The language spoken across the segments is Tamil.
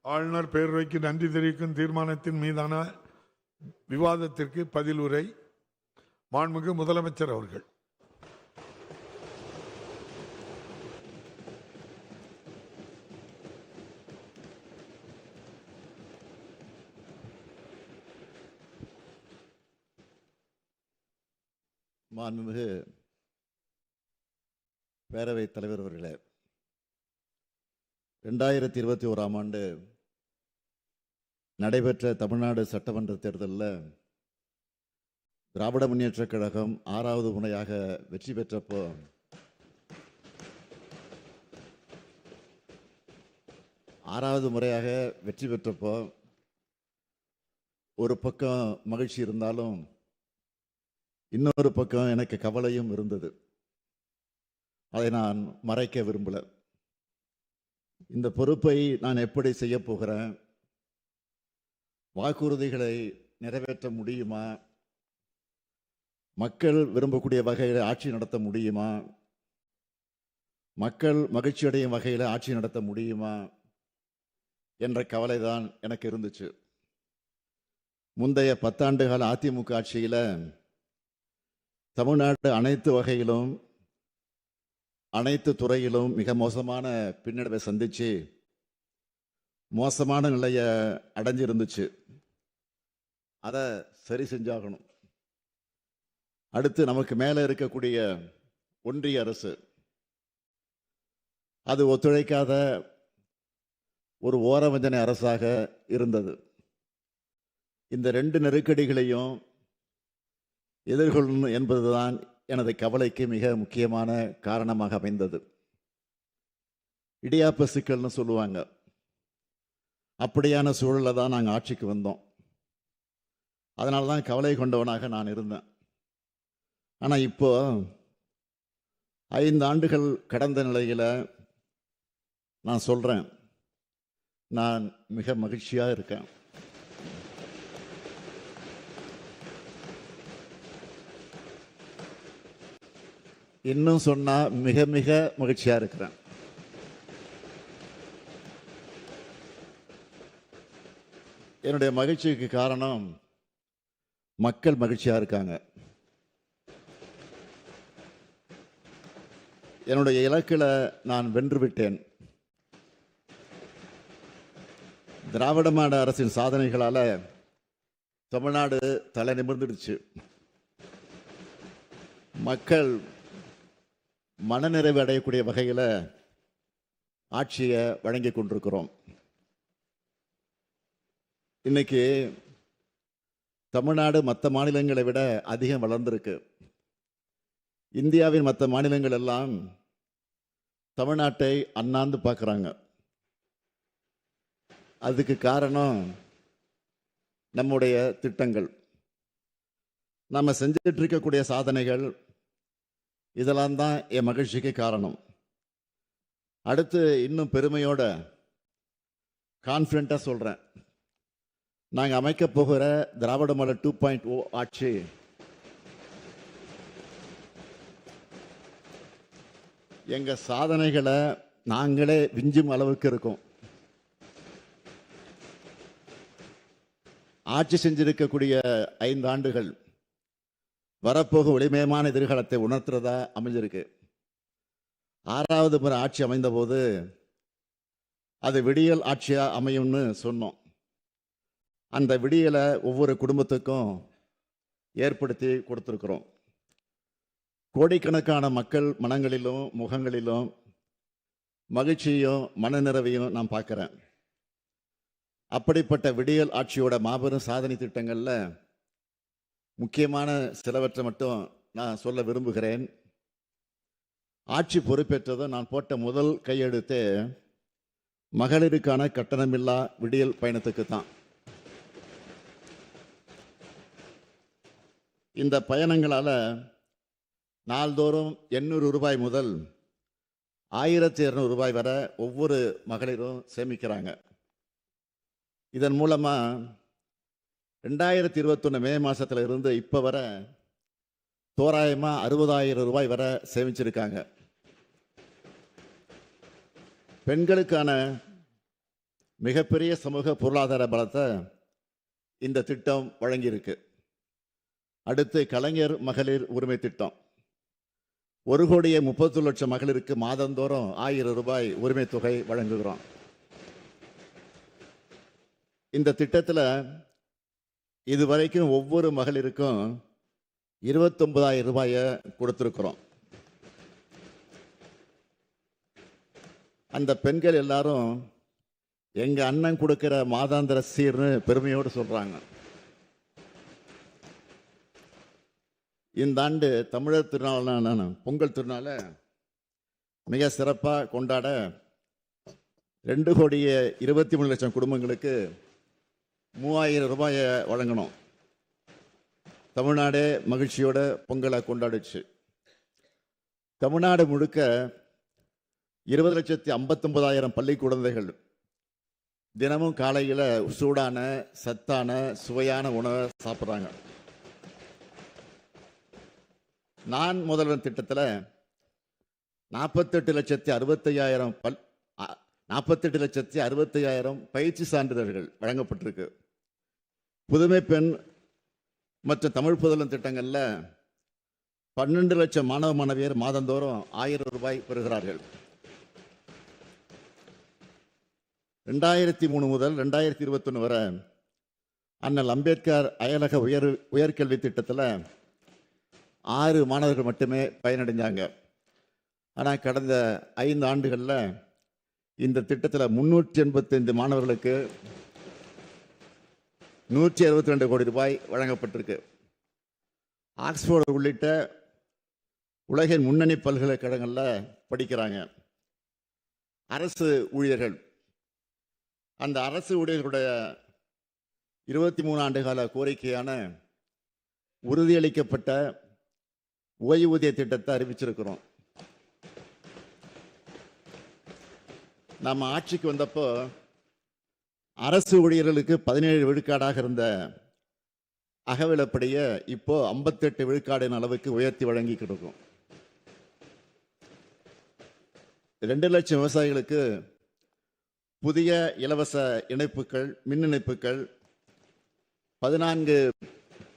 ஆளுநர் பேரவைக்கு நன்றி தெரிவிக்கும் தீர்மானத்தின் மீதான விவாதத்திற்கு பதில் உரை மாண்புமிகு முதலமைச்சர் அவர்கள். மாண்புமிகு பேரவைத் தலைவர் அவர்களே, 2021ஆம் ஆண்டு நடைபெற்ற தமிழ்நாடு சட்டமன்ற தேர்தலில் திராவிட முன்னேற்றக் கழகம் 6வது முறையாக வெற்றி பெற்றப்போ ஒரு பக்கம் மகிழ்ச்சி இருந்தாலும் இன்னொரு பக்கம் எனக்கு கவலையும் இருந்தது. அதை நான் மறைக்க விரும்பல. இந்த பொறுப்பை நான் எப்படி செய்ய போகிறேன், வாக்குறுதிகளை நிறைவேற்ற முடியுமா, மக்கள் விரும்பக்கூடிய வகையில் ஆட்சி நடத்த முடியுமா, மக்கள் மகிழ்ச்சியடையும் வகையில் ஆட்சி நடத்த முடியுமா என்ற கவலை தான் எனக்கு இருந்துச்சு. முந்தைய 10 ஆண்டுகால அதிமுக ஆட்சியில் தமிழ்நாடு அனைத்து வகையிலும் அனைத்து துறையிலும் மிக மோசமான பின்னடைவை சந்திச்சு மோசமான நிலையை அடைஞ்சிருந்துச்சு. அதை சரி செஞ்சாகணும். அடுத்து நமக்கு மேலே இருக்கக்கூடிய ஒன்றிய அரசு அது ஒத்துழைக்காத ஒரு ஓரவஞ்சனை அரசாக இருந்தது. இந்த 2 நெருக்கடிகளையும் எதிர்கொள்ளணும் என்பதுதான் எனது கவலைக்கு மிக முக்கியமான காரணமாக அமைந்தது. இடியாப்ப சிக்கல்னு சொல்லுவாங்க. அப்படியான சூழலில் தான் நாங்கள் ஆட்சிக்கு வந்தோம். அதனால தான் கவலை கொண்டவனாக நான் இருந்தேன். ஆனால் இப்போ 5 ஆண்டுகள் கடந்த நிலையில் நான் சொல்கிறேன், நான் மிக மகிழ்ச்சியாக இருக்கேன். இன்னும் சொன்னா மிக மிக மகிழ்ச்சியா இருக்கிறேன். என்னுடைய மகிழ்ச்சிக்கு காரணம் மக்கள் மகிழ்ச்சியா இருக்காங்க. என்னுடைய இலக்கில் நான் வென்று விட்டேன். திராவிட மாடல் அரசின் சாதனைகளால தமிழ்நாடு தலை நிமிர்ந்துடுச்சு. மக்கள் மனநிறைவு அடையக்கூடிய வகையில் ஆட்சியை வழங்கி கொண்டிருக்கிறோம். இன்னைக்கு தமிழ்நாடு மற்ற மாநிலங்களை விட அதிகம் வளர்ந்திருக்கு. இந்தியாவின் மற்ற மாநிலங்கள் எல்லாம் தமிழ்நாட்டை அண்ணாந்து பார்க்குறாங்க. அதுக்கு காரணம் நம்முடைய திட்டங்கள், நம்ம செஞ்சுட்டு இருக்கக்கூடிய சாதனைகள், இதெல்லாம் தான் என் மகிழ்ச்சிக்கு காரணம். அடுத்து இன்னும் பெருமையோட கான்ஃபிடென்ட்டாக சொல்கிறேன், நாங்கள் அமைக்க போகிற திராவிட மாடல் 2.0 ஆட்சி எங்கள் சாதனைகளை நாங்களே விஞ்சும் அளவுக்கு இருக்கும். ஆட்சி செஞ்சிருக்கக்கூடிய 5 ஆண்டுகள் வரப்போக ஒளிமயமான எதிர்காலத்தை உணர்த்துறதா அமைஞ்சிருக்கு. 6வது முறை ஆட்சி அமைந்த போது அது விடியல் ஆட்சியா அமையும்னு சொன்னோம். அந்த விடியலை ஒவ்வொரு குடும்பத்துக்கும் ஏற்படுத்தி கொடுத்துருக்குறோம். கோடிக்கணக்கான மக்கள் மனங்களிலும் முகங்களிலும் மகிழ்ச்சியும் மனநிறைவையும் நான் பார்க்குறேன். அப்படிப்பட்ட விடியல் ஆட்சியோட மாபெரும் சாதனை திட்டங்களில் முக்கியமான சிலவற்றை மட்டும் நான் சொல்ல விரும்புகிறேன். ஆட்சி பொறுப்பேற்றதும் நான் போட்ட முதல் கையெழுத்து மகளிருக்கான கட்டணமில்லா விடியல் பயணத்துக்கு தான். இந்த பயணங்களால் நாள்தோறும் 800 ரூபாய் முதல் 1200 ரூபாய் வரை ஒவ்வொரு மகளிரும் சேமிக்கிறாங்க. இதன் மூலமாக 2021 மே மாதத்தில் இருந்து இப்போ வர தோராயமாக 60,000 ரூபாய் வரை சேமிச்சிருக்காங்க. பெண்களுக்கான மிகப்பெரிய சமூக பொருளாதார பலத்தை இந்த திட்டம் வழங்கியிருக்கு. அடுத்து கலைஞர் மகளிர் உரிமை திட்டம். 1,30,00,000 மகளிருக்கு மாதந்தோறும் 1000 ரூபாய் உரிமை தொகை வழங்குகிறோம். இந்த திட்டத்தில் இதுவரைக்கும் ஒவ்வொரு மகளிருக்கும் 29,000 ரூபாயை கொடுத்துருக்குறோம். அந்த பெண்கள் எல்லாரும் எங்க அண்ணன் கொடுக்கிற மாதாந்திர சீர்னு பெருமையோடு சொல்றாங்க. இந்த ஆண்டு தமிழர் திருநாளான பொங்கல் திருநாளை மிக சிறப்பாக கொண்டாட 2,23,00,000 குடும்பங்களுக்கு 3,000 ரூபாயை வழங்கணும். தமிழ்நாடே மகிழ்ச்சியோட பொங்கலை கொண்டாடுச்சு. தமிழ்நாடு முழுக்க 20,59,000 பள்ளி குழந்தைகள் தினமும் காலையில் சூடான சத்தான சுவையான உணவை சாப்பிட்றாங்க. நான் முதல்வன் திட்டத்தில் 48,65,000 பயிற்சி சான்றிதழ்கள் வழங்கப்பட்டிருக்கு. புதுமை பெண் மற்றும் தமிழ் புதல்வன் திட்டங்களில் 12 லட்சம் மாணவ மாணவியர் மாதந்தோறும் 1000 ரூபாய் பெறுகிறார்கள். 2003 முதல் 2021 வரை அண்ணல் அம்பேத்கர் அயலக உயர்கல்வி திட்டத்தில் 6 மாணவர்கள் மட்டுமே பயனடைஞ்சாங்க. ஆனால் கடந்த 5 ஆண்டுகளில் இந்த திட்டத்தில் 385 மாணவர்களுக்கு 162 கோடி ரூபாய் வழங்கப்பட்டிருக்கு. ஆக்ஸ்போர்டு உள்ளிட்ட உலகின் முன்னணி பல்கலைக்கழகங்களில் படிக்கிறாங்க. அரசு ஊழியர்கள், அந்த அரசு ஊழியர்களுடைய 23 ஆண்டு கால கோரிக்கையான உறுதியளிக்கப்பட்ட ஓய்வூதிய திட்டத்தை அறிவிச்சிருக்கிறோம். நம்ம ஆட்சிக்கு வந்தப்போ அரசு ஊழியர்களுக்கு 17 விழுக்காடாக இருந்த அகவிலப்படியை இப்போ 58 விழுக்காடின் அளவுக்கு உயர்த்தி வழங்கிக்கிட்டு இருக்கோம். 2 லட்சம் விவசாயிகளுக்கு புதிய இலவச இணைப்புகள், மின் இணைப்புகள், 14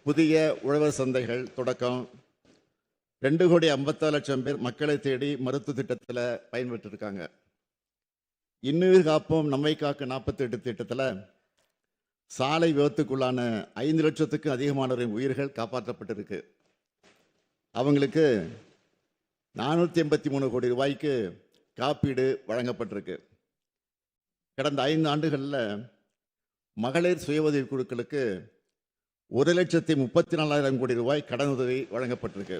புதிய உழவர் சந்தைகள் தொடக்கம், 2,54,00,000 பேர் மக்களை தேடி மருத்துவ திட்டத்தில் பயன்பெற்று இருக்காங்க. இன்னுயிர் காப்போம் நம்மை காக்க 48 திட்டத்தில் சாலை விபத்துக்குள்ளான 5 லட்சத்துக்கும் அதிகமானவரின் உயிர்கள் காப்பாற்றப்பட்டிருக்கு. அவங்களுக்கு 483 கோடி ரூபாய்க்கு காப்பீடு வழங்கப்பட்டிருக்கு. கடந்த 5 ஆண்டுகளில் மகளிர் சுய உதவி குழுக்களுக்கு 1,34,000 கோடி ரூபாய் கடனுதவி வழங்கப்பட்டிருக்கு.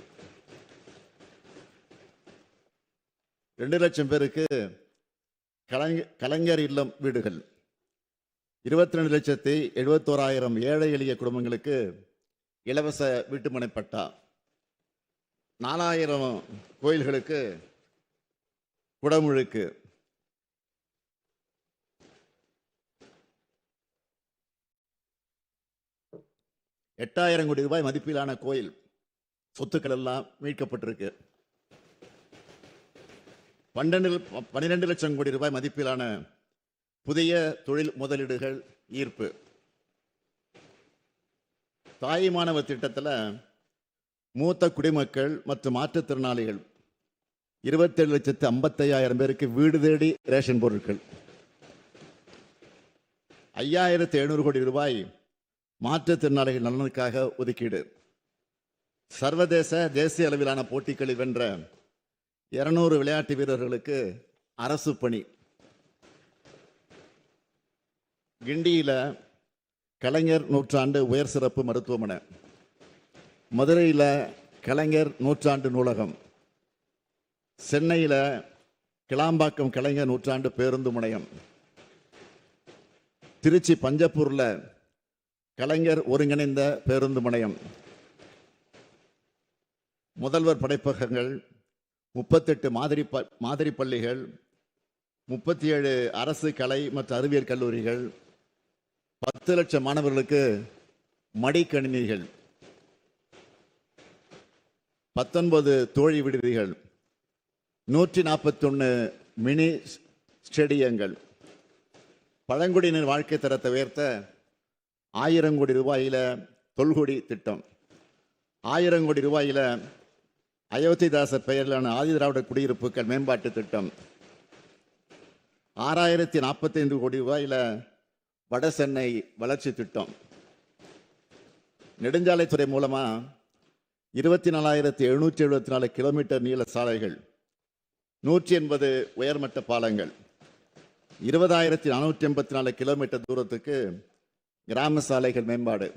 2 லட்சம் பேருக்கு கலைஞர் இல்லம் வீடுகள், 22,71,000 ஏழை எளிய குடும்பங்களுக்கு இலவச வீட்டுமனை பட்டா, 4,000 கோயில்களுக்கு குடமுழுக்கு, 8,000 கோடி ரூபாய் மதிப்பிலான கோயில் சொத்துக்கள் எல்லாம் மீட்கப்பட்டிருக்கு. 12 லட்சம் கோடி ரூபாய் மதிப்பிலான புதிய தொழில் முதலீடுகள் ஈர்ப்பு. தாய் மாணவர் திட்டத்தில் மூத்த குடிமக்கள் மற்றும் மாற்றுத்திறனாளிகள் 27,55,000 பேருக்கு வீடு தேடி ரேஷன் பொருட்கள், 5,700 கோடி ரூபாய் மாற்றுத்திறனாளிகள் நலனுக்காக ஒதுக்கீடு. சர்வதேச தேசிய அளவிலான போட்டிகளில் வென்ற 200 விளையாட்டு வீரர்களுக்கு அரசு பணி. கிண்டியில் கலைஞர் நூற்றாண்டு உயர் சிறப்பு மருத்துவமனை, மதுரையில் கலைஞர் நூற்றாண்டு நூலகம், சென்னையில் கிளாம்பாக்கம் கலைஞர் நூற்றாண்டு பேருந்து முனையம், திருச்சி பஞ்சப்பூரில் கலைஞர் ஒருங்கிணைந்த பேருந்து முனையம், முதல்வர் படைப்பகங்கள், 38 மாதிரி பள்ளிகள், 37 அரசு கலை மற்றும் அறிவியல் கல்லூரிகள், 10 லட்சம் மாணவர்களுக்கு மடிக்கணினிகள், 19 தோழி விடுதிகள், 141 மினி ஸ்டேடியங்கள், பழங்குடியினர் வாழ்க்கை தரத்தை உயர்த்த 1000 கோடி ரூபாயில தொல்குடி திட்டம், 1000 கோடி ரூபாயில அயோத்திதாசர் பெயரிலான ஆதிதிராவிட குடியிருப்புகள் மேம்பாட்டு திட்டம், 6045 கோடி ரூபாயில வட சென்னை வளர்ச்சி திட்டம், நெடுஞ்சாலைத்துறை மூலமா 24,774 கிலோமீட்டர் நீள சாலைகள், 180 உயர்மட்ட பாலங்கள், 20,484 கிலோமீட்டர் தூரத்துக்கு கிராம சாலைகள் மேம்பாடு,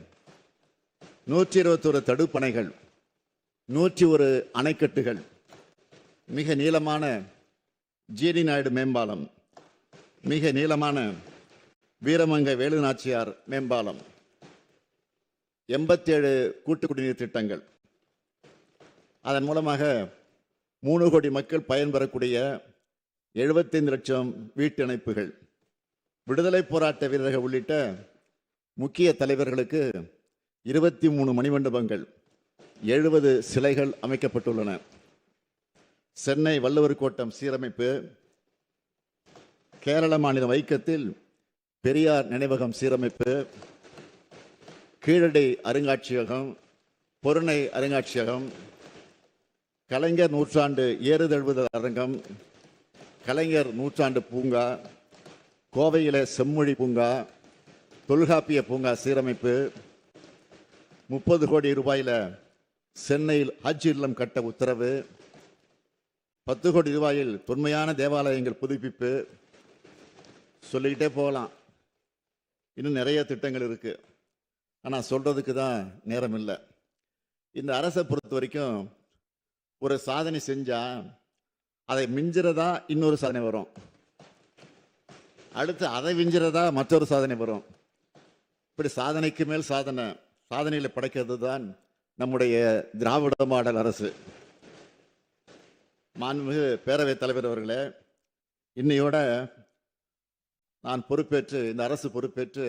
121 தடுப்பணைகள், 101 அணைக்கட்டுகள், மிக நீளமான ஜிடி நாயுடு மேம்பாலம், மிக நீளமான வீரமங்கை வேலுநாச்சியார் மேம்பாலம், 87 கூட்டு குடிநீர் திட்டங்கள். அதன் மூலமாக 3 கோடி மக்கள் பயன்பெறக்கூடிய 75 லட்சம் வீட்டு இணைப்புகள், விடுதலை போராட்ட வீரர்கள் உள்ளிட்ட முக்கிய தலைவர்களுக்கு 23 மணிமண்டபங்கள், 70 சிலைகள் அமைக்கப்பட்டுள்ளன. சென்னை வள்ளுவர் கோட்டம் சீரமைப்பு, கேரள மாநிலம் வைக்கத்தில் பெரியார் நினைவகம் சீரமைப்பு, கீழடி அருங்காட்சியகம், பொருணை அருங்காட்சியகம், கலைஞர் நூற்றாண்டு ஏறுதழுவுதல் அரங்கம், கலைஞர் நூற்றாண்டு பூங்கா, கோவையில செம்மொழி பூங்கா, தொல்காப்பிய பூங்கா சீரமைப்பு, 30 கோடி ரூபாயில சென்னையில் ஹஜ் இல்லம் கட்ட உத்தரவு, 10 கோடி ரூபாயில் தொன்மையான தேவாலயங்கள் புதுப்பிப்பு, சொல்லிக்கிட்டே போகலாம். இன்னும் நிறைய திட்டங்கள் இருக்கு. ஆனால் சொல்றதுக்கு தான் நேரம் இல்லை. இந்த அரசை பொறுத்த வரைக்கும் ஒரு சாதனை செஞ்சா அதை மிஞ்சுறதா இன்னொரு சாதனை வரும், அடுத்து அதை மிஞ்சுறதா மற்றொரு சாதனை வரும். இப்படி சாதனைக்கு மேல் சாதனை, சாதனைகளை படைக்கிறது தான் நம்முடைய திராவிட மாடல் அரசு. மாண்புமிகு பேரவைத் தலைவர் அவர்களே, இன்னையோட நான் பொறுப்பேற்று, இந்த அரசு பொறுப்பேற்று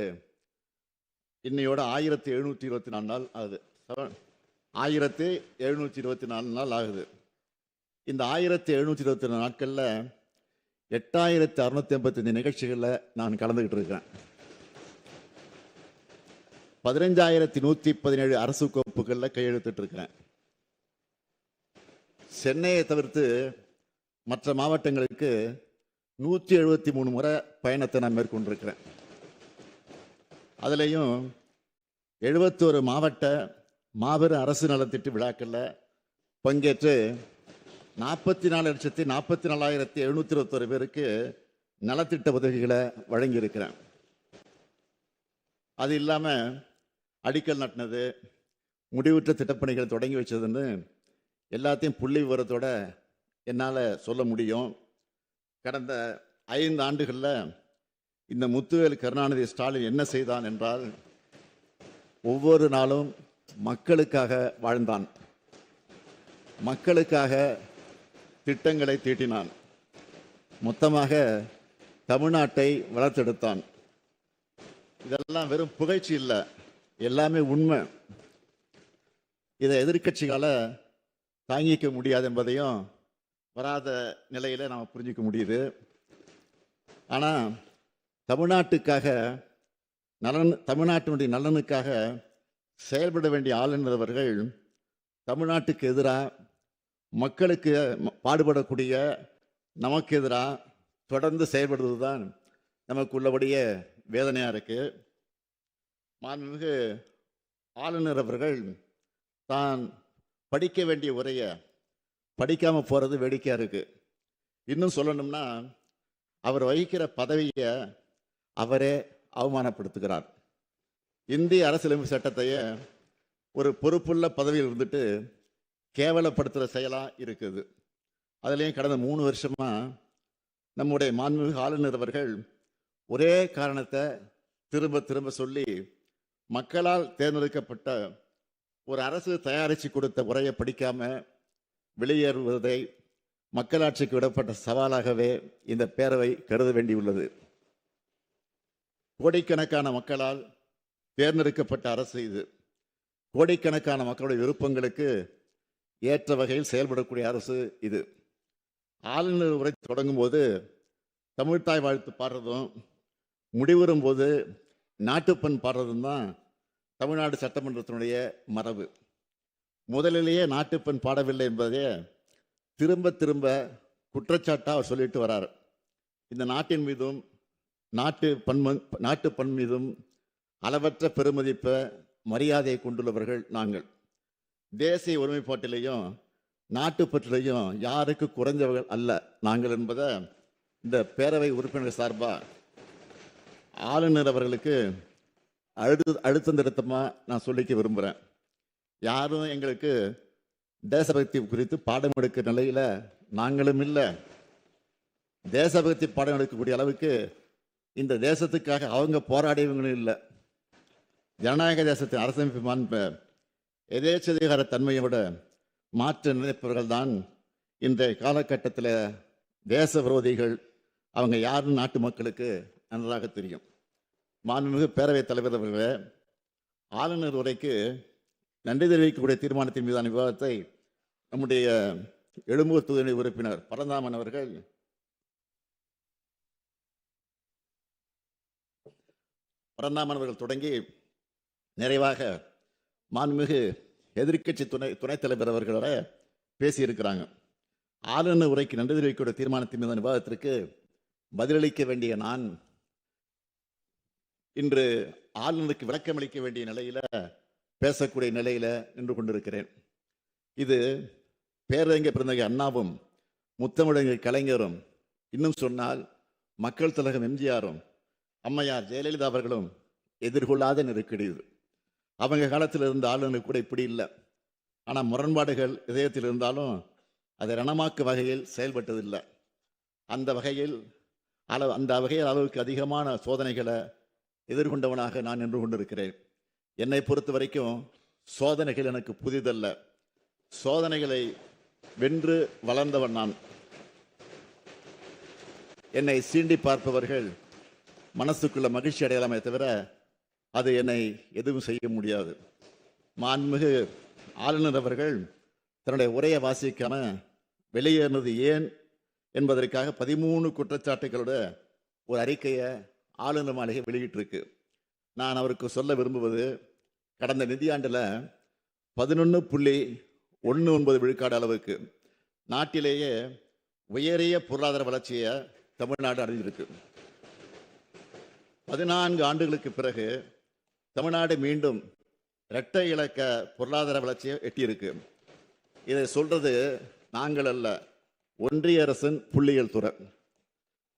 இன்னையோட 1724 நாள் ஆகுது. 1724 நாள் ஆகுது. இந்த 1724 நாட்கள்ல 8685 நிகழ்ச்சிகள்ல நான் கலந்துகிட்டு இருக்கிறேன். 15,117 அரசு கோப்புகள்ல கையெழுத்திட்டு இருக்கிறேன். சென்னையை தவிர்த்து மற்ற மாவட்டங்களுக்கு 173 முறை பயணத்தை நான் மேற்கொண்டிருக்கிறேன். அதுலேயும் 71 மாவட்ட மாபெரும் அரசு நலத்திட்ட விழாக்களில் பங்கேற்று 44,44,721 பேருக்கு நலத்திட்ட உதவிகளை வழங்கியிருக்கிறேன். அது இல்லாமல் அடிக்கல் நட்டினது, முடிவுற்ற திட்டப்பணிகளை தொடங்கி வச்சதுன்னு எல்லாத்தையும் புள்ளி விவரத்தோட என்னால் சொல்ல முடியும். கடந்த 5 ஆண்டுகளில் இந்த முத்துவேல் கருணாநிதி ஸ்டாலின் என்ன செய்தான் என்றால், ஒவ்வொரு நாளும் மக்களுக்காக வாழ்ந்தான், மக்களுக்காக திட்டங்களை தீட்டினான், மொத்தமாக தமிழ்நாட்டை வளர்த்தெடுத்தான். இதெல்லாம் வெறும் புகழ்ச்சி இல்லை, எல்லாமே உண்மை. இதை எதிர்க்கட்சிகளால தாங்கிக்க முடியாது என்பதையும் வராத நிலையில நாம் புரிஞ்சிக்க முடியுது. ஆனால் தமிழ்நாட்டுக்காக தமிழ்நாட்டினுடைய நலனுக்காக செயல்பட வேண்டிய ஆளுநர்கள் தமிழ்நாட்டுக்கு எதிராக, மக்களுக்கு பாடுபடக்கூடிய நமக்கு எதிராக தொடர்ந்து செயல்படுவது தான் நமக்கு உள்ளபடியே வேதனையாக இருக்கு. மாண்புமிகு ஆளுநர் அவர்கள் தான் படிக்க வேண்டிய உரையை படிக்காம போறது வேடிக்கையா இருக்கு. இன்னும் சொல்லணும்னா, அவர் வகிக்கிற பதவியை அவரே அவமானப்படுத்துகிறார். இந்திய அரசியலமைப்பு சட்டத்தையே ஒரு பொறுப்புள்ள பதவியில் இருந்துட்டு கேவலப்படுத்துகிற செயலாக இருக்குது. அதுலேயும் கடந்த 3 வருஷமா நம்முடைய மாண்புமிகு ஆளுநர் அவர்கள் ஒரே காரணத்தை திரும்ப திரும்ப சொல்லி, மக்களால் தேர்ந்தெடுக்கப்பட்ட ஒரு அரசு தயாரித்து கொடுத்த உரையை படிக்காம வெளியேறுவதை மக்களாட்சிக்கு விடப்பட்ட சவாலாகவே இந்த பேரவை கருத வேண்டியுள்ளது. கோடிக்கணக்கான மக்களால் தேர்ந்தெடுக்கப்பட்ட அரசு இது. கோடிக்கணக்கான மக்களுடைய விருப்பங்களுக்கு ஏற்ற வகையில் செயல்படக்கூடிய அரசு இது. ஆளுநர் உரை தொடங்கும் போது தமிழ்த்தாய் வாழ்த்து பாடுறதும், முடிவுறும் போது நாட்டுப்பண் பாடுறதும் தான் தமிழ்நாடு சட்டமன்றத்தினுடைய மரபு. முதலிலேயே நாட்டுப்பண் பாடவில்லை என்பதே திரும்ப திரும்ப குற்றச்சாட்டாக அவர் சொல்லிட்டு வரார். இந்த நாட்டின் மீதும் நாட்டு பண் மீதும் அளவற்ற பெருமதிப்பை மரியாதையை கொண்டுள்ளவர்கள் நாங்கள். தேசிய ஒருமைப்பாட்டிலையும் நாட்டுப்பற்றிலையும் யாருக்கு குறைந்தவர்கள் அல்ல நாங்கள் என்பதை இந்த பேரவை உறுப்பினர் சார்பாக ஆளுநர் அவர்களுக்கு அழுத்தம் திருத்தமாக நான் சொல்லிக்க விரும்புகிறேன். யாரும் எங்களுக்கு தேசபக்தி குறித்து பாடம் எடுக்கிற நிலையில் நாங்களும் இல்லை. தேசபக்தி பாடம் எடுக்கக்கூடிய அளவுக்கு இந்த தேசத்துக்காக அவங்க போராடியவங்களும் இல்லை. ஜனநாயக தேசத்தின் அரசமைப்பு மாண்பை எதேச்சதிகார தன்மையோட மாற்ற நினைப்பவர்கள் தான் இந்த காலகட்டத்தில் தேச விரோதிகள். அவங்க யாருன்னு நாட்டு மக்களுக்கு நன்றாக தெரியும். மாண்புமிகு பேரவைத் தலைவர் அவர்களே, ஆளுநர் உரைக்கு நன்றி தெரிவிக்கக்கூடிய தீர்மானத்தின் மீதான விவாதத்தை நம்முடைய எழும்பூர் தொகுதி உறுப்பினர் பரந்தாமன் அவர்கள் தொடங்கி நிறைவாக மாண்புமிகு எதிர்க்கட்சி துணைத் தலைவர் அவர்களோட பேசியிருக்கிறாங்க. ஆளுநர் உரைக்கு நன்றி தெரிவிக்கக்கூடிய தீர்மானத்தின் மீதான விவாதத்திற்கு பதிலளிக்க வேண்டிய நான் இன்று ஆளுநருக்கு விளக்கமளிக்க வேண்டிய நிலையில பேசக்கூடிய நிலையில நின்று கொண்டிருக்கிறேன். இது பேரறிஞர் பெருந்தகை அண்ணாவும் முத்தமிழறிஞர் கலைஞரும், இன்னும் சொன்னால் மக்கள் திலகம் எம்ஜிஆரும் அம்மையார் ஜெயலலிதா அவர்களும் எதிர்கொள்ளாத நெருக்கடி இது. அவங்க காலத்தில் இருந்த ஆளுநர் கூட இப்படி இல்லை. ஆனால் முரண்பாடுகள் இதயத்தில் இருந்தாலும் அதை ரணமாக்கு வகையில் செயல்பட்டதில்லை. அந்த வகையில் அளவுக்கு அதிகமான சோதனைகளை எதிர்கொண்டவனாக நான் நின்று கொண்டிருக்கிறேன். என்னை பொறுத்த வரைக்கும் சோதனைகள் எனக்கு புதிதல்ல. சோதனைகளை வென்று வளர்ந்தவன் நான். என்னை சீண்டி பார்ப்பவர்கள் மனசுக்குள்ள மகிழ்ச்சி அடையலாமே தவிர அது என்னை எதுவும் செய்ய முடியாது. மாண்புமிகு ஆளுநர் அவர்கள் தன்னுடைய உரையை வாசிக்காம வெளியேறினது ஏன் என்பதற்காக 13 குற்றச்சாட்டுகளோட ஒரு அறிக்கையை ஆளுநர் மாளிகை வெளியிட்டிருக்கு. நான் அவருக்கு சொல்ல விரும்புவது, கடந்த நிதியாண்டில் 11.19 விழுக்காடு அளவுக்கு நாட்டிலேயே உயரிய பொருளாதார வளர்ச்சியை தமிழ்நாடு அடைஞ்சிருக்கு. 14 ஆண்டுகளுக்கு பிறகு தமிழ்நாடு மீண்டும் இரட்டை இலக்க பொருளாதார வளர்ச்சியை எட்டியிருக்கு. இதை சொல்றது நாங்கள் அல்ல, ஒன்றிய அரசின் புள்ளியியல் துறை.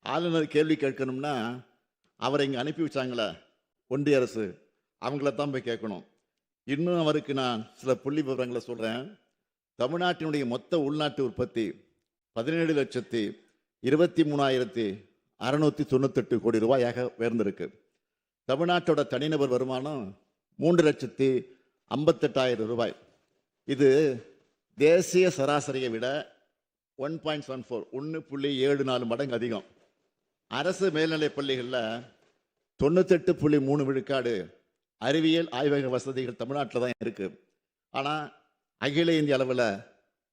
ஆளுநர் கேள்வி கேட்கணும்னா அவரை இங்கே அனுப்பி வச்சாங்களே ஒன்றிய அரசு, அவங்கள தான் போய் கேட்கணும். இன்னும் அவருக்கு நான் சில புள்ளி விவரங்களை சொல்கிறேன். தமிழ்நாட்டினுடைய மொத்த உள்நாட்டு உற்பத்தி 17,23,698 கோடி ரூபாயாக உயர்ந்திருக்கு. தமிழ்நாட்டோட தனிநபர் வருமானம் 3,58,000 ரூபாய். இது தேசிய சராசரியை விட 1.74 மடங்கு அதிகம். அரசு மேல்நிலைப் பள்ளிகளில் 98.3 விழுக்காடு அறிவியல் ஆய்வக வசதிகள் தமிழ்நாட்டில் தான் இருக்கு. ஆனால் அகில இந்திய அளவில்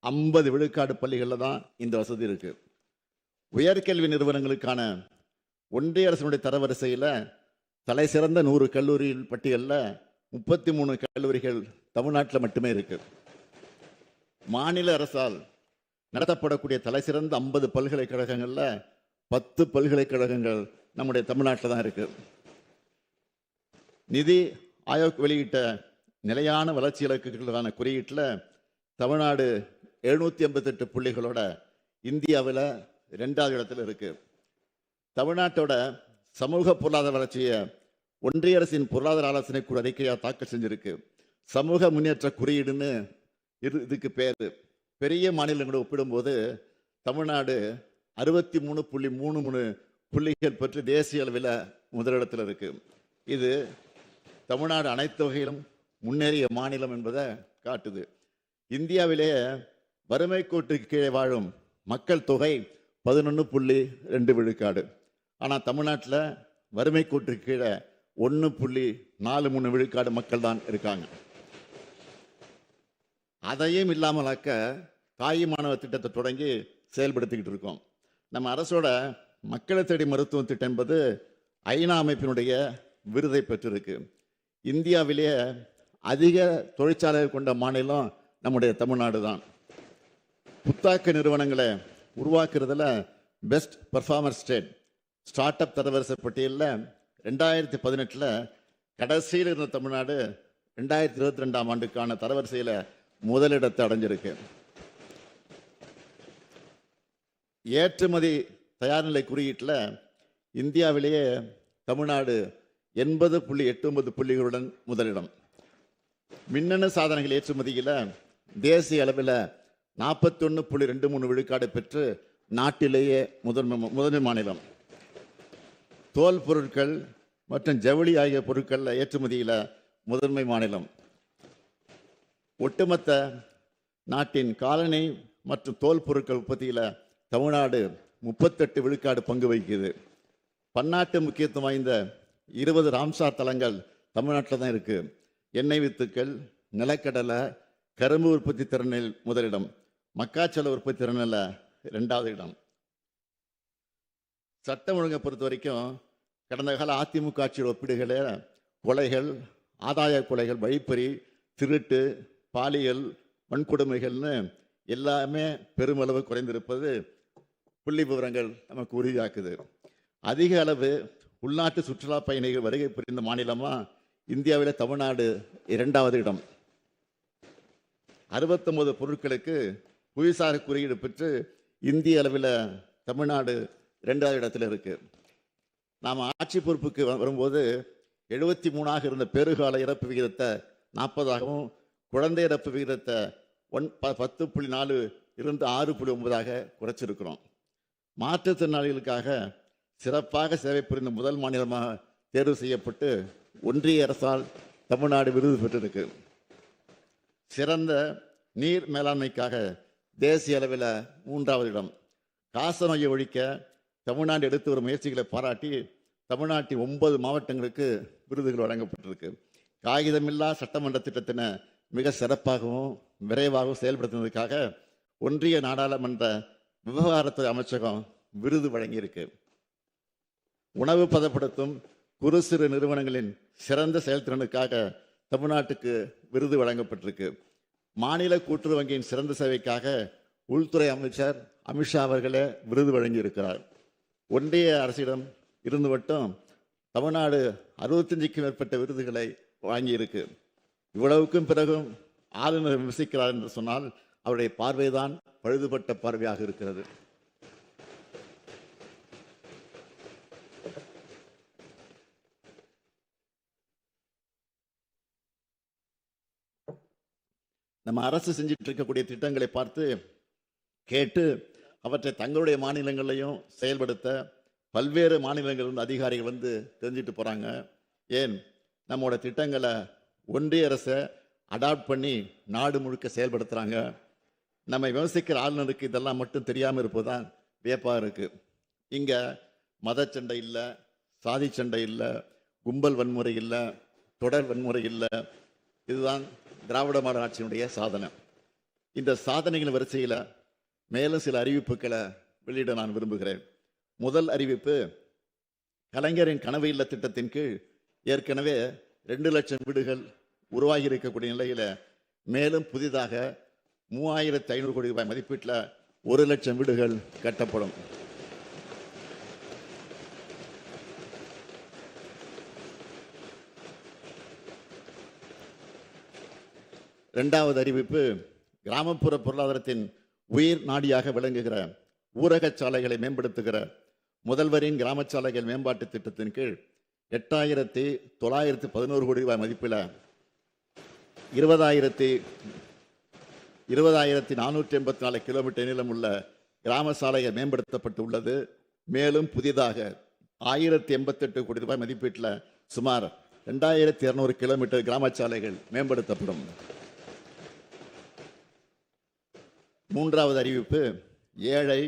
50 விழுக்காடு பள்ளிகளில் தான் இந்த வசதி இருக்கு. உயர்கல்வி நிறுவனங்களுக்கான ஒன்றிய அரசினுடைய தரவரிசையில் தலை சிறந்த 100 கல்லூரி பட்டியலில் 33 கல்லூரிகள் தமிழ்நாட்டில் மட்டுமே இருக்கு. மாநில அரசால் நடத்தப்படக்கூடிய தலை சிறந்த 50 பல்கலைக்கழகங்கள்ல 10 பல்கலைக்கழகங்கள் நம்முடைய தமிழ்நாட்டில் தான் இருக்கு. நிதி ஆயோக் வெளியிட்ட நிலையான வளர்ச்சி இலக்குகளுக்கான குறியீட்டில் தமிழ்நாடு 758 புள்ளிகளோட இந்தியாவில் 2வது இடத்துல இருக்கு. தமிழ்நாட்டோட சமூக பொருளாதார வளர்ச்சியை ஒன்றிய அரசின் பொருளாதார ஆலோசனை குழு அறிக்கையாக தாக்கல் செஞ்சிருக்கு. சமூக முன்னேற்ற குறியீடுன்னு இதுக்கு பேரு. பெரிய மாநிலங்களோடு ஒப்பிடும்போது தமிழ்நாடு 63.33 புள்ளிகள் பெற்று தேசிய அளவில் முதலிடத்தில் இருக்கு. இது தமிழ்நாடு அனைத்து வகையிலும் முன்னேறிய மாநிலம் என்பதை காட்டுது. இந்தியாவிலேயே வறுமை கோட்டுக்கு கீழே வாழும் மக்கள் தொகை 11.2 விழுக்காடு. ஆனால் தமிழ்நாட்டில் வறுமை கோட்டுக்கு கீழே 1.43 விழுக்காடு மக்கள் தான் இருக்காங்க. அதையும் இல்லாமலாக்க தாய் மாணவ திட்டத்தை தொடங்கி செயல்படுத்திக்கிட்டு இருக்கோம். நம்ம அரசோட மக்களை தேடி மருத்துவ திட்டம் என்பது ஐநா அமைப்பினுடைய விருதை பெற்றிருக்கு. இந்தியாவிலேயே அதிக தொழிற்சாலைகள் கொண்ட மாநிலம் நம்முடைய தமிழ்நாடு தான். புத்தாக்க நிறுவனங்களை உருவாக்குறதுல best performer state startup தரவரிசை பட்டியலில் 2018 கடைசியில் இருந்த தமிழ்நாடு 2022 ஆண்டுக்கான தரவரிசையில் முதலிடத்தை அடைஞ்சிருக்கு. ஏற்றுமதி தயார்நிலை குறியீட்டில் இந்தியாவிலேயே தமிழ்நாடு 80.89 புள்ளிகளுடன் முதலிடம். மின்னணு சாதனங்கள் ஏற்றுமதியில் தேசிய அளவில் 41.23 விழுக்காடு பெற்று நாட்டிலேயே முதன்மை மாநிலம். தோல் பொருட்கள் மற்றும் ஜவுளி ஆகிய பொருட்கள் ஏற்றுமதியில் முதன்மை மாநிலம். ஒட்டுமொத்த நாட்டின் காலணி மற்றும் தோல் பொருட்கள் உற்பத்தியில் தமிழ்நாடு 38 விழுக்காடு பங்கு வகிக்குது. பன்னாட்டு முக்கியத்துவம் வாய்ந்த 20 ராம்சார் தலங்கள் தமிழ்நாட்டில் தான் இருக்கு. எண்ணெய் வித்துக்கள், நிலக்கடலை, கரும்பு உற்பத்தி திறனில் முதலிடம், மக்காச்சோள உற்பத்தி திறனில் 2வது இடம். சட்டம் ஒழுங்கை பொறுத்த வரைக்கும் கடந்த கால அதிமுக ஆட்சியோட ஒப்பிடுகளில் கொலைகள், ஆதாய கொலைகள், வழிப்பறி, திருட்டு, பாலியல் வன்கொடுமைகள்னு எல்லாமே பெருமளவு குறைந்திருப்பது புள்ளி விவரங்கள் நமக்கு உறுதியாக்குது. அதிக அளவு உள்நாட்டு சுற்றுலா பயணிகள் வருகை புரிந்த மாநிலமா இந்தியாவில் தமிழ்நாடு 2வது இடம். 69 பொருட்களுக்கு புவிசார் குறியீடு பெற்று இந்திய அளவில் தமிழ்நாடு 2வது இடத்துல இருக்கு. நாம் ஆட்சி பொறுப்புக்கு வரும்போது 73ஆக இருந்த பெருகால இறப்பு விகிதத்தை 40ஆகவும், குழந்தை இறப்பு விகிதத்தை 10.4 இருந்து 6.9ஆக குறைச்சிருக்கிறோம். மாற்றுத்திறனாளிகளுக்காக சிறப்பாக சேவை புரிந்த முதல் மாநிலமாக தேர்வு செய்யப்பட்டு ஒன்றிய அரசால் தமிழ்நாடு விருது பெற்றிருக்கு. சிறந்த நீர் மேலாண்மைக்காக தேசிய அளவில் 3வது இடம். காச நோயை ஒழிக்க தமிழ்நாடு எடுத்து வரும் முயற்சிகளை பாராட்டி தமிழ்நாட்டின் 9 மாவட்டங்களுக்கு விருதுகள் வழங்கப்பட்டிருக்கு. காகிதமில்லா சட்டமன்ற திட்டத்தினை மிக சிறப்பாகவும் விரைவாகவும் செயல்படுத்துவதற்காக ஒன்றிய நாடாளுமன்ற விவகாரத்துறை அமைச்சகம் விருது வழங்கியிருக்கு. உணவு பதப்படுத்தும் குறு சிறு நிறுவனங்களின் சிறந்த செயல்திறனுக்காக தமிழ்நாட்டுக்கு விருது வழங்கப்பட்டிருக்கு. மாநில கூட்டுறவு வங்கியின் சிறந்த சேவைக்காக உள்துறை அமைச்சர் அமித்ஷா அவர்களே விருது வழங்கியிருக்கிறார். ஒன்றிய அரசிடம் இருந்து மட்டும் தமிழ்நாடு 65க்கும் மேற்பட்ட விருதுகளை வாங்கியிருக்கு. இவ்வளவுக்கும் பிறகும் ஆளுநர் விமர்சிக்கிறார் என்று சொன்னால் அவருடைய பார்வைதான் பழுதுபட்ட பார்வையாக இருக்கிறது. நம்ம அரசு செஞ்சிட்டு இருக்கக்கூடிய திட்டங்களை பார்த்து கேட்டு அவற்றை தங்களுடைய மாநிலங்களையும் செயல்படுத்த பல்வேறு மாநிலங்கள் அதிகாரிகள் வந்து தெரிஞ்சிட்டு போறாங்க. ஏன் நம்மளோட திட்டங்களை ஒன்றிய அரசை அடாப்ட் பண்ணி நாடு முழுக்க செயல்படுத்துறாங்க. நம்ம விமர்சிக்கிற ஆளுநருக்கு இதெல்லாம் மட்டும் தெரியாமல் இருப்பதுதான் வியப்பாக இருக்கு. இங்க மதச்சண்டை இல்லை, சாதி சண்டை இல்லை, கும்பல் வன்முறை இல்லை, தொடர் வன்முறை இல்லை. இதுதான் திராவிட மாடல் ஆட்சியினுடைய சாதனை. இந்த சாதனைகளின் வரிசையில் மேலும் சில அறிவிப்புகளை வெளியிட நான் விரும்புகிறேன். முதல் அறிவிப்பு, கலைஞரின் கனவு இல்ல திட்டத்தின் கீழ் ஏற்கனவே 2 லட்சம் வீடுகள் உருவாகி இருக்கக்கூடிய நிலையில மேலும் புதிதாக 3500 கோடி ரூபாய் மதிப்பீட்டில் 1 லட்சம் வீடுகள் கட்டப்படும். இரண்டாவது அறிவிப்பு, கிராமப்புற பொருளாதாரத்தின் உயிர் நாடியாக விளங்குகிற ஊரக சாலைகளை மேம்படுத்துகிற முதல்வரின் கிராம சாலைகள் மேம்பாட்டு திட்டத்தின் கீழ் 8,911 கோடி ரூபாய் மதிப்பில் 20,484 கிலோமீட்டர் நீளம் உள்ள கிராம சாலைகள் மேம்படுத்தப்பட்டு உள்ளது. மேலும் புதிதாக 1,088 கோடி ரூபாய் மதிப்பீட்டில் சுமார் 2,200 கிலோமீட்டர் கிராம சாலைகள் மேம்படுத்தப்படும். மூன்றாவது அறிவிப்பு, ஏழை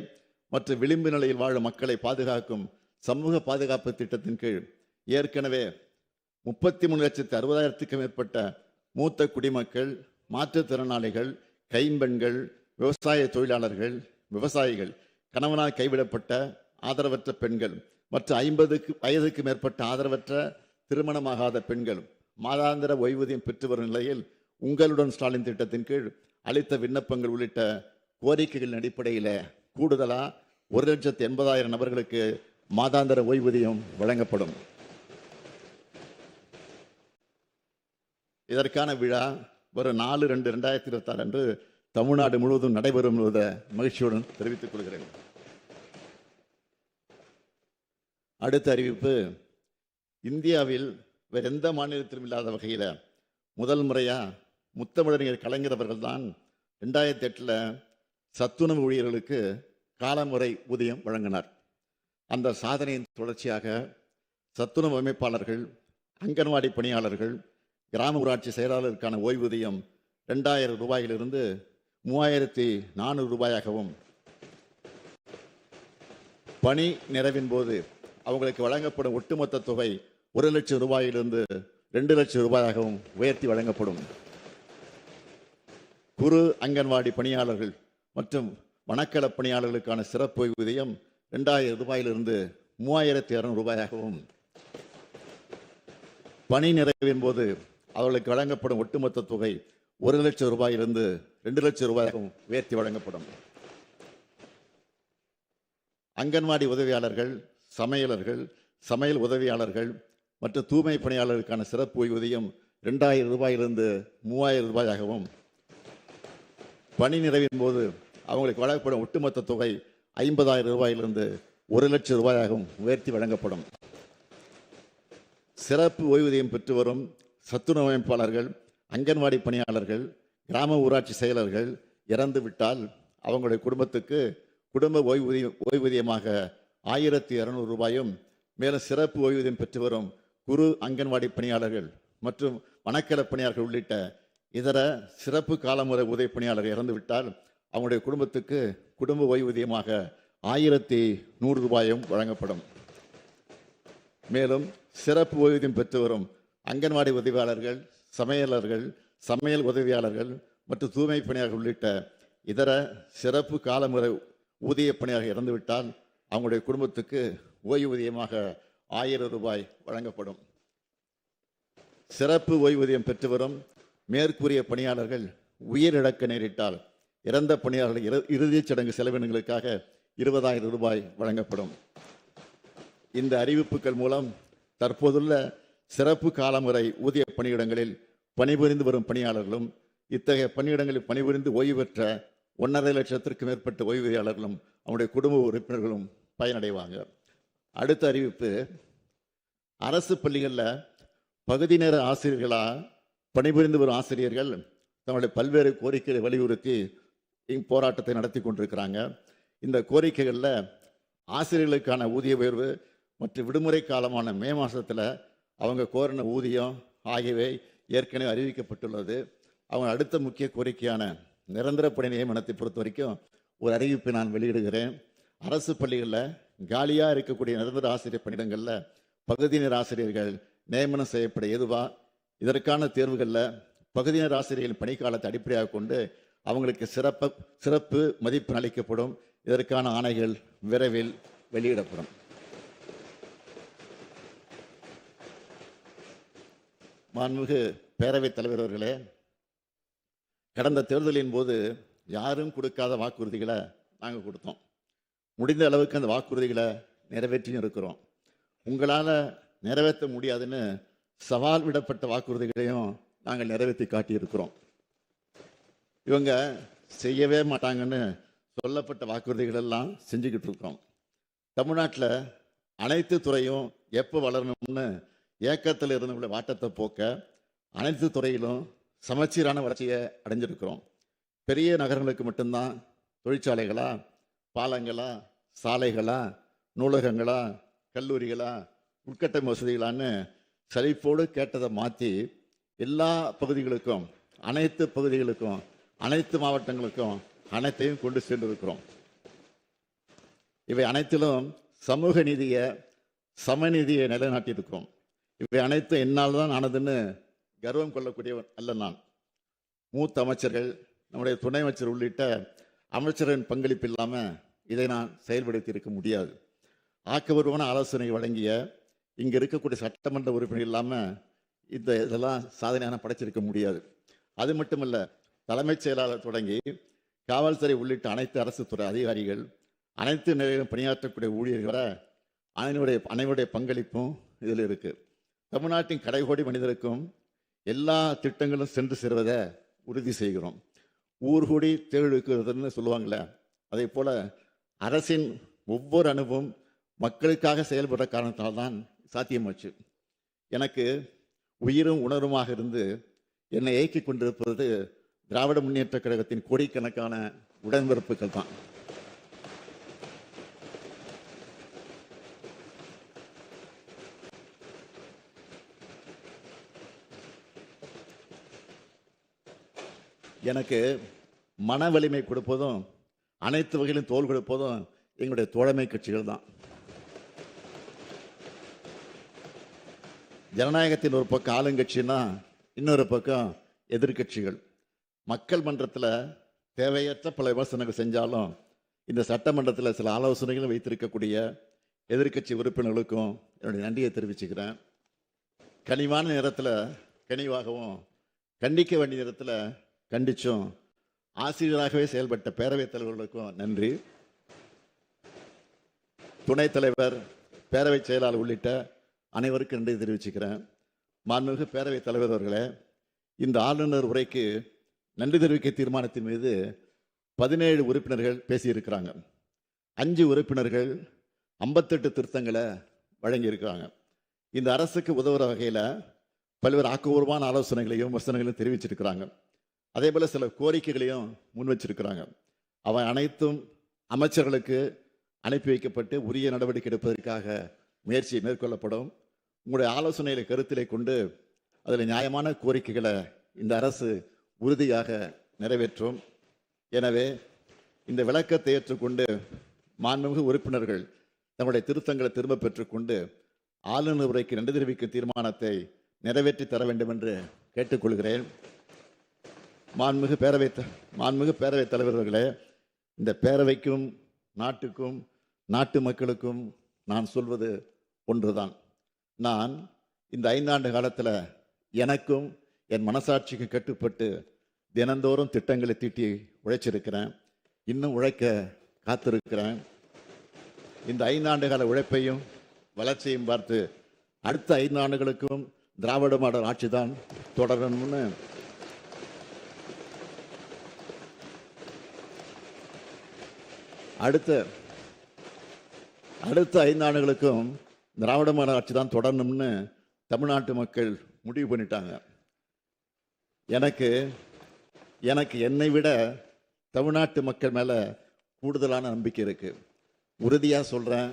மற்றும் விளிம்பு நிலையில் வாழும் மக்களை பாதுகாக்கும் சமூக பாதுகாப்பு திட்டத்தின் கீழ் ஏற்கனவே 33,60,000க்கும் மேற்பட்ட மூத்த குடிமக்கள், மாற்றுத்திறனாளிகள், கைம்பெண்கள், விவசாய தொழிலாளர்கள், விவசாயிகள், கணவனால் கைவிடப்பட்ட ஆதரவற்ற பெண்கள் மற்றும் 50 வயதுக்கு மேற்பட்ட ஆதரவற்ற திருமணமாகாத பெண்கள் மாதாந்திர ஓய்வூதியம் பெற்று வரும் நிலையில் உங்களுடன் ஸ்டாலின் திட்டத்தின் கீழ் அளித்த விண்ணப்பங்கள் உள்ளிட்ட கோரிக்கைகளின் அடிப்படையில் கூடுதலா 1,80,000 நபர்களுக்கு மாதாந்திர ஓய்வூதியம் வழங்கப்படும். இதற்கான விழா வரும் 4/2/2026 அன்று தமிழ்நாடு முழுவதும் நடைபெறும் என்பதை மகிழ்ச்சியுடன் தெரிவித்துக் கொள்கிறேன். அடுத்த அறிவிப்பு, இந்தியாவில் வேற எந்த மாநிலத்திலும் இல்லாத வகையில் முதல் முறையா முத்தமிழறிஞர் கலைஞர் அவர்கள் தான் 2008 சத்துணவு ஊழியர்களுக்கு காலமுறை ஊதியம் வழங்கினார். அந்த சாதனையின் தொடர்ச்சியாக சத்துணவு அமைப்பாளர்கள், அங்கன்வாடி பணியாளர்கள், கிராம ஊராட்சி செயலாளருக்கான ஓய்வூதியம் 2,000 ரூபாயிலிருந்து 3,400 ரூபாயாகவும், பணி நிறைவின் போது அவங்களுக்கு வழங்கப்படும் ஒட்டுமொத்த தொகை 1 லட்சம் ரூபாயிலிருந்து 2 லட்சம் ரூபாயாகவும் உயர்த்தி வழங்கப்படும். குறு அங்கன்வாடி பணியாளர்கள் மற்றும் வனக்கள பணியாளர்களுக்கான சிறப்பு ஓய்வூதியம் 2,000 ரூபாயிலிருந்து 3,200 ரூபாயாகவும், பணி நிறைவின் போது அவர்களுக்கு வழங்கப்படும் ஒட்டுமொத்த தொகை 1 லட்சம் ரூபாயிலிருந்து 2 லட்சம் ரூபாயாகவும் உயர்த்தி வழங்கப்படும். அங்கன்வாடி உதவியாளர்கள், சமையலர்கள், சமையல் உதவியாளர்கள் மற்றும் தூய்மை பணியாளர்களுக்கான சிறப்பு ஓய்வூதியம் 2,000 ரூபாயிலிருந்து 3,000 ரூபாயாகவும், பணி நிறைவின் போது அவங்களுக்கு வழங்கப்படும் ஒட்டுமொத்த தொகை 50,000 ரூபாயிலிருந்து 1 லட்சம் ரூபாயாகவும் உயர்த்தி வழங்கப்படும். சிறப்பு ஓய்வூதியம் பெற்று வரும் சத்துணவு அமைப்பாளர்கள், அங்கன்வாடி பணியாளர்கள், கிராம ஊராட்சி செயலர்கள் இறந்து விட்டால் அவங்களுடைய குடும்பத்துக்கு குடும்ப ஓய்வூதியமாக 1,200 ரூபாயும், மேலும் சிறப்பு ஓய்வூதியம் பெற்று வரும் குறு அங்கன்வாடி பணியாளர்கள் மற்றும் வனக்கள பணியாளர்கள் உள்ளிட்ட இதர சிறப்பு காலமுறை உதவி பணியாளர்கள் இறந்துவிட்டால் அவங்களுடைய குடும்பத்துக்கு குடும்ப ஓய்வூதியமாக 1,100 ரூபாயும் வழங்கப்படும். மேலும் சிறப்பு ஓய்வூதியம் பெற்று வரும் அங்கன்வாடி உதவியாளர்கள், சமையலர்கள், சமையல் உதவியாளர்கள் மற்றும் தூய்மை பணியாளர்கள் உள்ளிட்ட இதர சிறப்பு காலமுறை ஊதிய பணியாளர்கள் இறந்துவிட்டால் அவங்களுடைய குடும்பத்துக்கு ஓய்வூதியமாக 1,000 ரூபாய் வழங்கப்படும். சிறப்பு ஓய்வூதியம் பெற்று வரும் மேற்கூறிய பணியாளர்கள் உயிரிழக்க நேரிட்டால் இறந்த பணியாளர்கள் இறுதிச் சடங்கு செலவினங்களுக்காக 20,000 ரூபாய் வழங்கப்படும். இந்த அறிவிப்புகள் மூலம் தற்போதுள்ள சிறப்பு காலமுறை ஊதிய பணியிடங்களில் பணிபுரிந்து வரும் பணியாளர்களும், இத்தகைய பணியிடங்களில் பணிபுரிந்து ஓய்வு பெற்ற 1,50,000 லட்சத்திற்கு மேற்பட்ட ஓய்வூதியாளர்களும் அவருடைய குடும்ப உறுப்பினர்களும் பயனடைவாங்க. அடுத்த அறிவிப்பு, அரசு பள்ளிகளில் பகுதி நேர ஆசிரியர்களாக பணிபுரிந்து வரும் ஆசிரியர்கள் தங்களுடைய பல்வேறு கோரிக்கைகளை வலியுறுத்தி போராட்டத்தை நடத்தி கொண்டிருக்கிறாங்க. இந்த கோரிக்கைகளில் ஆசிரியர்களுக்கான ஊதிய உயர்வு மற்றும் விடுமுறை காலமான மே மாதத்தில் அவங்க கோரின ஊதியம் ஆகியவை ஏற்கனவே அறிவிக்கப்பட்டுள்ளது. அவங்க அடுத்த முக்கிய கோரிக்கையான நிரந்தர பணி நியமனத்தை பொறுத்த வரைக்கும் ஒரு அறிவிப்பை நான் வெளியிடுகிறேன். அரசு பள்ளிகளில் காலியாக இருக்கக்கூடிய நிரந்தர ஆசிரியர் பணியிடங்களில் பகுதி நேர ஆசிரியர்கள் நியமனம் செய்யப்பட ஏதுவா, இதற்கான தேர்வுகளில் பகுதி நேர ஆசிரியர்களின் பணிக்காலத்தை அடிப்படையாக கொண்டு அவங்களுக்கு சிறப்பு மதிப்பு அளிக்கப்படும். இதற்கான ஆணைகள் விரைவில் வெளியிடப்படும். மாண்புமிகு பேரவைத் தலைவர் அவர்களே, கடந்த தேர்தலின் போது யாரும் கொடுக்காத வாக்குறுதிகளை நாங்கள் கொடுத்தோம். முடிந்த அளவுக்கு அந்த வாக்குறுதிகளை நிறைவேற்றியும் இருக்கிறோம். உங்களால் நிறைவேற்ற முடியாதுன்னு சவால் விடப்பட்ட வாக்குறுதிகளையும் நாங்கள் நிறைவேற்றி காட்டியிருக்கிறோம். இவங்க செய்யவே மாட்டாங்கன்னு சொல்லப்பட்ட வாக்குறுதிகள் எல்லாம் செஞ்சுக்கிட்டு இருக்கோம். தமிழ்நாட்டில் அனைத்து துறையும் எப்போ வளரணும்னு ஏக்கத்தில் இருந்த வாட்டத்தை போக்க அனைத்து துறையிலும் சமச்சீரான வளர்ச்சியை அடைஞ்சிருக்கிறோம். பெரிய நகரங்களுக்கு மட்டும்தான் தொழிற்சாலைகளா, பாலங்களா, சாலைகளா, நூலகங்களா, கல்லூரிகளா, உட்கட்டமைப்பு வசதிகளான்னு செழிப்போடு கேட்டதை மாற்றி எல்லா பகுதிகளுக்கும், அனைத்து பகுதிகளுக்கும், அனைத்து மாவட்டங்களுக்கும் அனைத்தையும் கொண்டு சென்றிருக்கிறோம். இவை அனைத்திலும் சமூக நீதியை, சமநீதியை நிலைநாட்டியிருக்கிறோம். இவை அனைத்தும் என்னால் தான் ஆனதுன்னு கர்வம் கொள்ளக்கூடியவன் அல்ல நான். மூத்த அமைச்சர்கள், நம்முடைய துணை அமைச்சர் உள்ளிட்ட அமைச்சரின் பங்களிப்பு இல்லாமல் இதை நான் செயல்படுத்தி இருக்க முடியாது. ஆக்கபூர்வமான ஆலோசனை வழங்கிய இங்கே இருக்கக்கூடிய சட்டமன்ற உறுப்பினர் இல்லாமல் இதெல்லாம் சாதனையான படைச்சிருக்க முடியாது. அது மட்டுமல்ல, தலைமைச் செயலாளர் தொடங்கி காவல்துறை உள்ளிட்ட அனைத்து அரசு துறை அதிகாரிகள், அனைத்து நிலையிலும் பணியாற்றக்கூடிய ஊழியர்களை அனைவருடைய பங்களிப்பும் இதில் இருக்கு. தமிழ்நாட்டின் கடைகோடி மனிதருக்கும் எல்லா திட்டங்களும் சென்று சேருவதை உறுதி செய்கிறோம். ஊர்கூடி தேழுக்குறதுன்னு சொல்லுவாங்களே, அதே போல அரசின் ஒவ்வொரு அணுவும் மக்களுக்காக செயல்படுற காரணத்தால்தான் சாத்தியமாச்சு. எனக்கு உயிரும் உணர்வுமாக இருந்து என்னை இயக்கிக் கொண்டிருப்பது திராவிட முன்னேற்ற கழகத்தின் கோடிக்கணக்கான உடன்பிறப்புகள் தான். எனக்கு மன வலிமை கொடுப்பதும் அனைத்து வகையிலும் தோல் கொடுப்பதும் எங்களுடைய தோழமை கட்சிகள் தான். ஜனநாயகத்தின் ஒரு பக்கம் ஆளுங்கட்சின்னா இன்னொரு பக்கம் எதிர்கட்சிகள். மக்கள் மன்றத்தில் தேவையற்ற பல விமர்சனங்கள் செஞ்சாலும் இந்த சட்டமன்றத்தில் சில ஆலோசனைகளும் வைத்திருக்கக்கூடிய எதிர்கட்சி உறுப்பினர்களுக்கும் என்னுடைய நன்றியை தெரிவிச்சுக்கிறேன். கனிவான நேரத்தில் கனிவாகவும், கண்டிக்க வேண்டிய நேரத்தில் கண்டிச்சும் ஆசிரியராகவே செயல்பட்ட பேரவைத் தலைவர்களுக்கும் நன்றி. துணைத் தலைவர், பேரவைச் செயலாளர் உள்ளிட்ட அனைவருக்கும் நன்றி தெரிவிச்சுக்கிறேன். மாண்புமிகு பேரவைத் தலைவர் அவர்களே, இந்த ஆளுநர் உரைக்கு நன்றி தெரிவிக்க தீர்மானத்தின் மீது 17 உறுப்பினர்கள் பேசியிருக்கிறாங்க. 5 உறுப்பினர்கள் 58 திருத்தங்களை வழங்கியிருக்கிறாங்க. இந்த அரசுக்கு உதவுற வகையில் பல்வேறு ஆக்கப்பூர்வமான ஆலோசனைகளையும் விமர்சனங்களையும் தெரிவிச்சிருக்கிறாங்க. அதே போல சில கோரிக்கைகளையும் முன் வச்சிருக்கிறாங்க. அவை அனைத்தும் அமைச்சர்களுக்கு அனுப்பி வைக்கப்பட்டு உரிய நடவடிக்கை எடுப்பதற்காக முயற்சி மேற்கொள்ளப்படும். உங்களுடைய ஆலோசனைகளை கருத்திலே கொண்டு அதில் நியாயமான கோரிக்கைகளை இந்த அரசு உறுதியாக நிறைவேற்றும். எனவே இந்த விளக்கத்தை ஏற்றுக்கொண்டு மாண்புமிகு உறுப்பினர்கள் தங்களுடைய திருத்தங்களை திரும்ப பெற்றுக்கொண்டு ஆளுநர் உரைக்கு நன்றி தெரிவிக்கும் தீர்மானத்தை நிறைவேற்றி தர வேண்டும் என்று கேட்டுக்கொள்கிறேன். மாண்புமிகு பேரவைத் தலைவர்களே, இந்த பேரவைக்கும் நாட்டுக்கும் நாட்டு மக்களுக்கும் நான் சொல்வது ஒன்றுதான். நான் இந்த 5 ஆண்டு காலத்தில் எனக்கும் என் மனசாட்சிக்கு கட்டுப்பட்டு தினந்தோறும் திட்டங்களை தீட்டி உழைச்சிருக்கிறேன். இன்னும் உழைக்க காத்திருக்கிறேன். இந்த 5 ஆண்டு கால உழைப்பையும் வளர்ச்சியையும் பார்த்து அடுத்த 5 ஆண்டுகளுக்கும் திராவிட மாடல் ஆட்சி தான் தொடரணும்னு அடுத்த 5 ஆண்டுகளுக்கும் திராவிட மாடல் ஆட்சி தான் தொடரணும்னு தமிழ்நாட்டு மக்கள் முடிவு பண்ணிட்டாங்க. எனக்கு என்னை விட தமிழ்நாட்டு மக்கள் மேல கூடுதலான நம்பிக்கை இருக்கு. உறுதியா சொல்றேன்,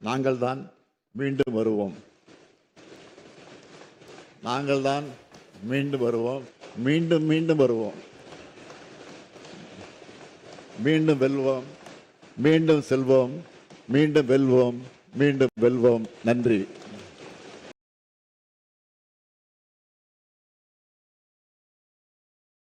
நாங்கள் தான் மீண்டும் வருவோம். நாங்கள் தான் மீண்டும் வருவோம். மீண்டும் மீண்டும் வருவோம். மீண்டும் வெல்வோம். மீண்டும் செல்வோம். மீண்டும் வெல்வோம். மீண்டும் வெல்வோம். நன்றி.